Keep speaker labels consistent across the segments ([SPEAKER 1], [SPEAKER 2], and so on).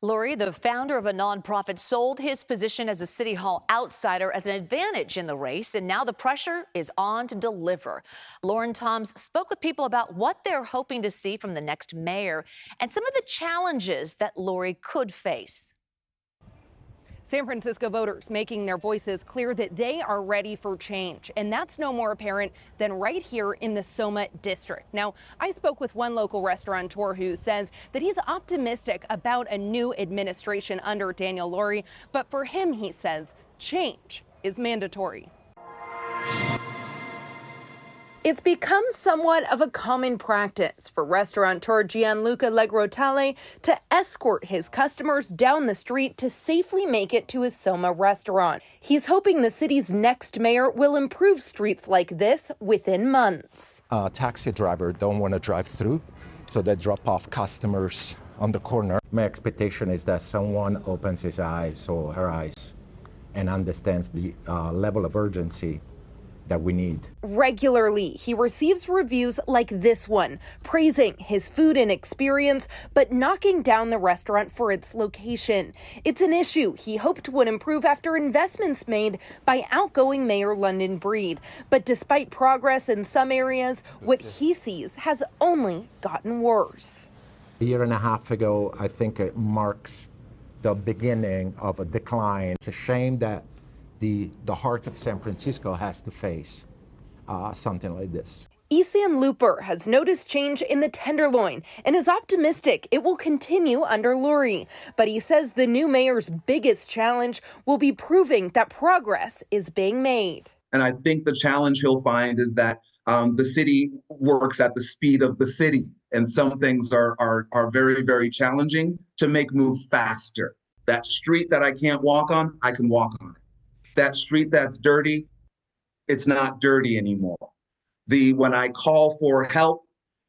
[SPEAKER 1] Lurie, the founder of a nonprofit, sold his position as a City Hall outsider as an advantage in the race, and now the pressure is on to deliver. Lauren Toms spoke with people about what they're hoping to see from the next mayor and some of the challenges that Lurie could face.
[SPEAKER 2] San Francisco voters making their voices clear that they are ready for change. And that's no more apparent than right here in the Soma district. Now, I spoke with one local restaurateur who says that he's optimistic about a new administration under Daniel Lurie. But for him, he says, change is mandatory. It's become somewhat of a common practice for restaurateur Gianluca Legrotale to escort his customers down the street to safely make it to his Soma restaurant. He's hoping the city's next mayor will improve streets like this within months.
[SPEAKER 3] Taxi drivers don't want to drive through, so they drop off customers on the corner. My expectation is that someone opens his eyes or her eyes and understands the level of urgency that we need.
[SPEAKER 2] Regularly, he receives reviews like this one, praising his food and experience, but knocking down the restaurant for its location. It's an issue he hoped would improve after investments made by outgoing Mayor London Breed. But despite progress in some areas, what he sees has only gotten worse.
[SPEAKER 3] A year and a half ago, I think it marks the beginning of a decline. It's a shame that the heart of San Francisco has to face something like this.
[SPEAKER 2] Isan Looper has noticed change in the Tenderloin and is optimistic it will continue under Lurie. But he says the new mayor's biggest challenge will be proving that progress is being made.
[SPEAKER 4] And I think the challenge he'll find is that the city works at the speed of the city. And some things are very, very challenging to move faster. That street that I can't walk on, I can walk on it. That street that's dirty, it's not dirty anymore. When I call for help,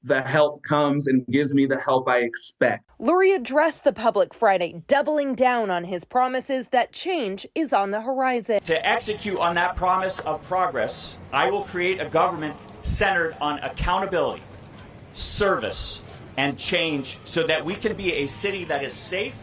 [SPEAKER 4] the help comes and gives me the help I expect.
[SPEAKER 2] Lurie addressed the public Friday, doubling down on his promises that change is on the horizon.
[SPEAKER 5] To execute on that promise of progress, I will create a government centered on accountability, service, and change so that we can be a city that is safe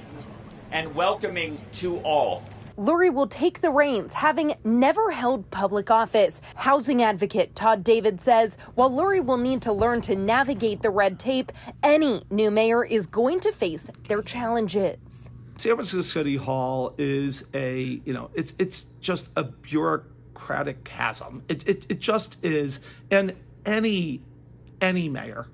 [SPEAKER 5] and welcoming to all.
[SPEAKER 2] Lurie will take the reins, having never held public office. Housing advocate Todd David says while Lurie will need to learn to navigate the red tape, any new mayor is going to face their challenges.
[SPEAKER 6] San Francisco City Hall is it's just a bureaucratic chasm. It just is. And any mayor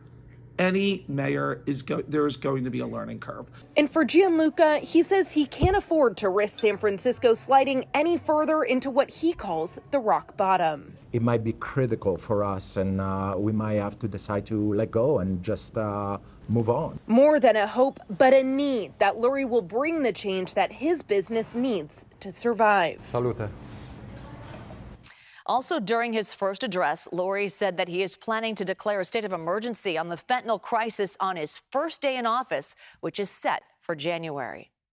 [SPEAKER 6] there is going to be a learning curve.
[SPEAKER 2] And for Gianluca, he says he can't afford to risk San Francisco sliding any further into what he calls the rock bottom.
[SPEAKER 3] It might be critical for us, and we might have to decide to let go and just move on.
[SPEAKER 2] More than a hope, but a need that Lurie will bring the change that his business needs to survive.
[SPEAKER 3] Salute.
[SPEAKER 1] Also, during his first address, Lurie said that he is planning to declare a state of emergency on the fentanyl crisis on his first day in office, which is set for January.